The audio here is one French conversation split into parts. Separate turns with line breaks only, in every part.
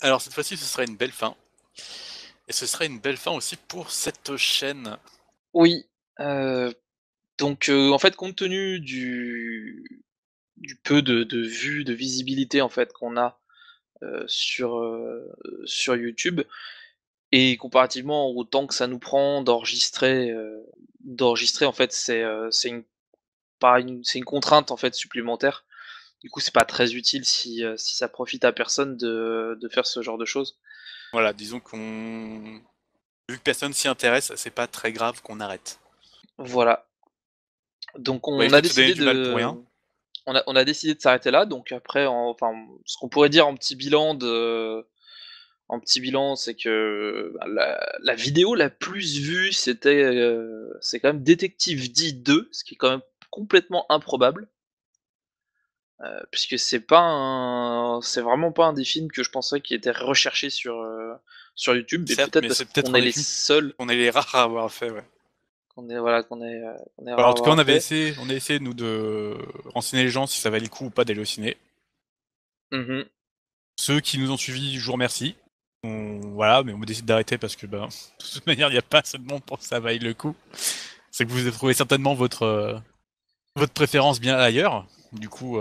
Alors cette fois-ci, ce serait une belle fin. Et ce serait une belle fin aussi pour cette chaîne.
Oui, heu, en fait, compte tenu du peu de vues, de visibilité, en fait, qu'on a, sur YouTube et comparativement au temps que ça nous prend d'enregistrer, en fait, c'est une pas une c'est une contrainte, en fait, supplémentaire. Du coup, c'est pas très utile si ça profite à personne de faire ce genre de choses.
Voilà, disons qu'on vu que personne s'y intéresse, c'est pas très grave qu'on arrête.
Voilà, donc
On va
on a
éviter de se donner
décidé
du mal pour rien.
on a décidé de s'arrêter là, donc après ce qu'on pourrait dire en petit bilan, c'est que, bah, la vidéo la plus vue, c'est quand même Détective D2, ce qui est quand même complètement improbable, puisque c'est vraiment pas un des films que je pensais qui était recherché sur YouTube, mais
Certes,
peut-être
mais
parce
c'est peut-être
qu'on
un
est
des
les
films
seuls,
qu'on est les rares à avoir fait, ouais.
qu'on est
Bah, en
rares à
tout cas,
avoir fait.
on a essayé nous de renseigner les gens si ça valait le coup ou pas d'aller au ciné.
Mmh.
Ceux qui nous ont suivis, je vous remercie. Voilà, mais on décide d'arrêter parce que, ben, de toute manière, il n'y a pas assez de monde pour que ça vaille le coup. C'est que vous avez trouvé certainement votre préférence bien ailleurs. Du coup,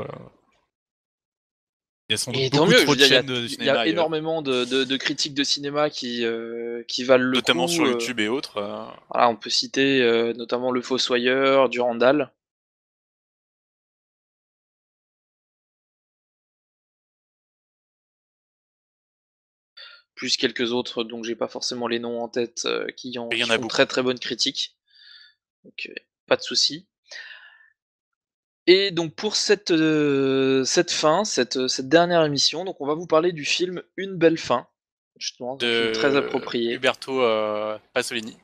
il y a sans doute
Et tant
beaucoup
mieux, je
trop
veux
de
dire,
chaînes de
il y a
cinéma ailleurs,
énormément de critiques de cinéma qui valent le
notamment
coup,
sur YouTube et autres.
voilà, on peut citer, notamment Le Fossoyeur, Durandal, plus quelques autres dont j'ai pas forcément les noms en tête,
Et il y
qui
en a
font de
beaucoup.
très, très bonnes critiques, donc pas de souci. Et donc pour cette dernière émission, donc on va vous parler du film Une belle fin, justement, un film très
De
approprié,
Uberto Pasolini,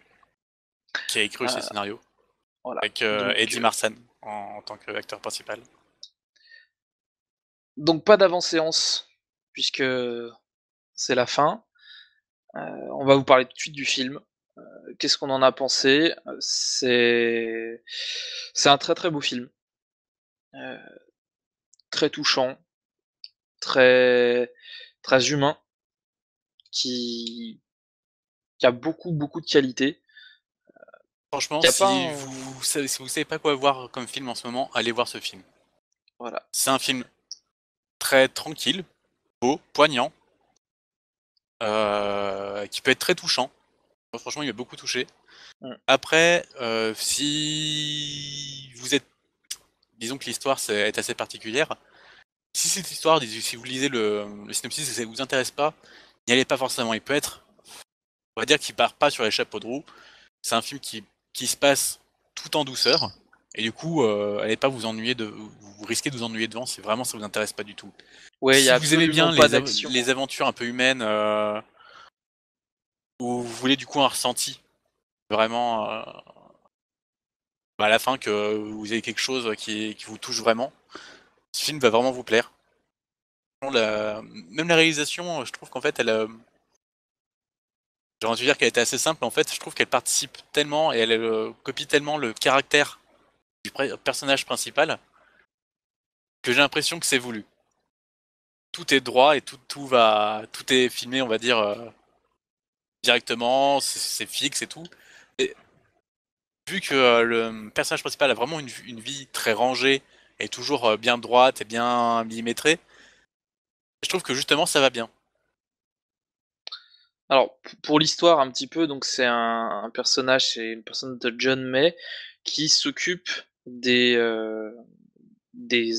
qui a écrit ce
heu,
scénario,
voilà,
avec Eddie Marsan en tant qu'acteur principal.
donc pas d'avant-séance puisque c'est la fin. On va vous parler tout de suite du film. Qu'est-ce qu'on en a pensé? C'est un très, très beau film, heu, très touchant, très très humain, qui qui a beaucoup, beaucoup de qualités,
Franchement,
qui a pas un
si vous savez pas quoi voir comme film en ce moment, allez voir ce film.
voilà.
C'est un film très tranquille, beau, poignant, qui peut être très touchant. Moi, franchement, il m'a beaucoup touché.
Mmh.
Après, si vous êtes disons que l'histoire est assez particulière. Si cette histoire, si vous lisez le synopsis et ça vous intéresse pas, n'y allez pas forcément. Il peut être, on va dire qu'il part pas sur les chapeaux de roue. C'est un film qui se passe tout en douceur. Et du coup, allez pas vous ennuyer vous risquez de vous ennuyer devant si vraiment ça vous intéresse pas du tout.
Ouais, il y
Si
a
vous aimez
absolument
bien
pas d'action.
les aventures un peu humaines, ou vous voulez du coup un ressenti, vraiment, à la fin que vous ayez quelque chose qui vous touche vraiment, ce film va vraiment vous plaire. Même la réalisation, je trouve qu'en fait, j'ai envie de dire qu'elle était assez simple. En fait, je trouve qu'elle participe tellement et elle copie tellement le caractère du personnage principal que j'ai l'impression que c'est voulu. Tout est droit et tout est filmé, on va dire, directement, c'est fixe et tout. Et vu que le personnage principal a vraiment une vie très rangée et toujours bien droite et bien millimétrée, je trouve que justement ça va bien.
Alors pour l'histoire un petit peu, donc un personnage, c'est une personne de John May qui s'occupe des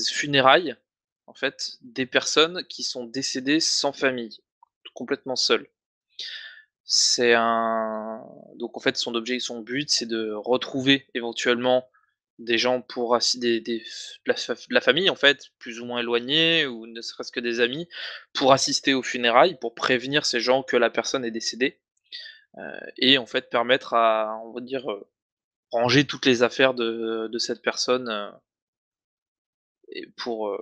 funérailles, en fait, des personnes qui sont décédées sans famille, complètement seules. C'est un Donc en fait, son but, c'est de retrouver éventuellement des gens pour des de la famille, en fait, plus ou moins éloignés ou ne serait-ce que des amis, pour assister aux funérailles, pour prévenir ces gens que la personne est décédée, et en fait permettre à, on va dire, ranger toutes les affaires de cette personne, et pour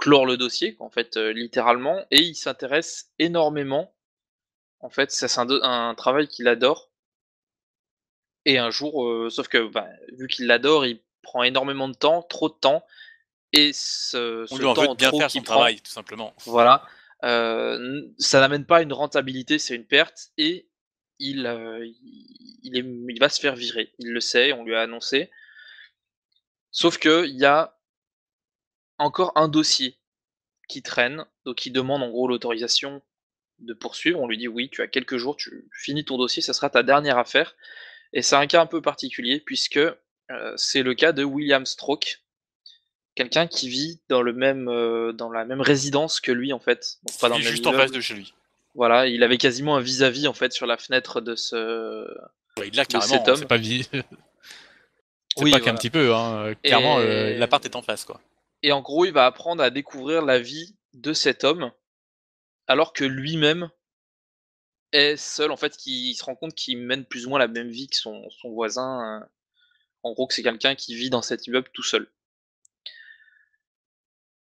clore le dossier quoi, en fait, littéralement, et il s'intéresse énormément, en fait, ça c'est un travail qu'il adore. Et un jour, sauf que, bah, vu qu'il l'adore, il prend énormément de temps, trop de temps, et
On
ce
lui en veut de
temps
bien
trop
faire
qu'il
son
prend,
travail, tout simplement.
voilà, Ça n'amène pas une rentabilité, c'est une perte et il va se faire virer. Il le sait, on lui a annoncé. Sauf qu'il y a encore un dossier qui traîne, donc il demande en gros l'autorisation de poursuivre. On lui dit: «Oui, tu as quelques jours, tu finis ton dossier, ça sera ta dernière affaire» et c'est un cas un peu particulier puisque, c'est le cas de William Stroke, quelqu'un qui vit dans la même résidence que lui, en fait, donc pas
Qui
dans
vit
le même
juste en face
immeuble.
de chez lui.
Voilà, il avait quasiment un vis-à-vis, en fait, sur la fenêtre
Ouais, il l'a
de cet
carrément, hein,
homme.
c'est
Oui,
pas qu'un
voilà
petit peu, hein, clairement,
et
l'appart est en face, quoi.
et en gros, il va apprendre à découvrir la vie de cet homme, alors que lui-même est seul, en fait, qui il se rend compte qu'il mène plus ou moins la même vie que son voisin, en gros, que c'est quelqu'un qui vit dans cet immeuble tout seul.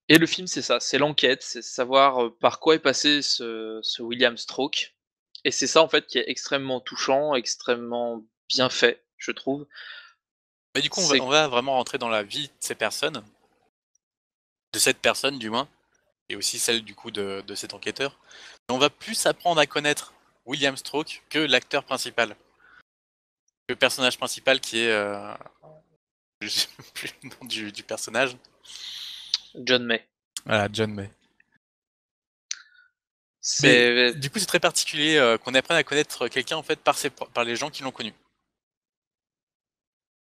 Et le film, c'est ça, c'est l'enquête, c'est savoir, par quoi est passé ce William Stroke et c'est ça, en fait, qui est extrêmement touchant, extrêmement bien fait, je trouve.
Mais du coup, on
C'est
va vraiment rentrer dans la vie de ces personnes, de cette personne du moins, et aussi celle du coup de cet enquêteur. Et on va plus apprendre à connaître William Stroke que l'acteur principal. Le personnage principal qui est... je sais plus le nom du personnage.
John May.
Voilà, John May. Mais
C'est
du coup, c'est très particulier qu'on apprenne à connaître quelqu'un en fait par les gens qui l'ont connu.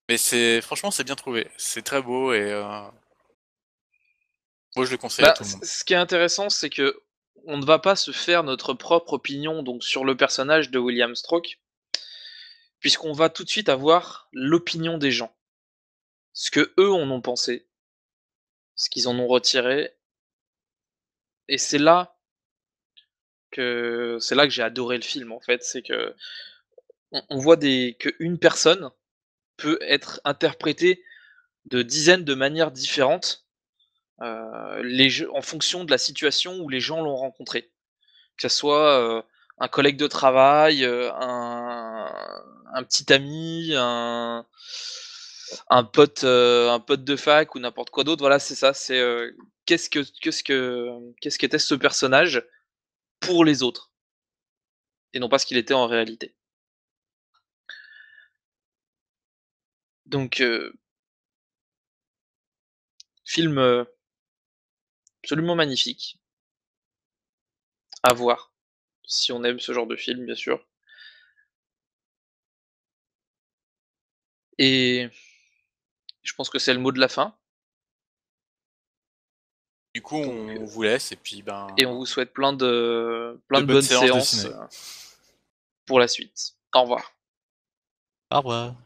Mais franchement, c'est bien trouvé. C'est très beau et moi je le conseille à
bah,
tout le monde.
ce qui est intéressant, c'est que on ne va pas se faire notre propre opinion donc sur le personnage de William Stroke, puisqu'on va tout de suite avoir l'opinion des gens. Ce que eux en ont pensé, ce qu'ils en ont retiré et c'est là que j'ai adoré le film, en fait. C'est que on voit qu'une personne peut être interprétée de dizaines de manières différentes, en fonction de la situation où les gens l'ont rencontré. Que ça soit, un collègue de travail, un petit ami, un pote de fac ou n'importe quoi d'autre. Voilà, c'est ça, c'est, qu'est-ce qu'était ce personnage pour les autres et non pas ce qu'il était en réalité. Donc, film, absolument magnifique, à voir, si on aime ce genre de film, bien sûr et je pense que c'est le mot de la fin,
Du coup,
donc
on vous laisse et puis ben
et on vous souhaite plein
de
de
bonnes
bonnes
séances de
séances,
ciné.
pour la suite. Au revoir.
Au revoir.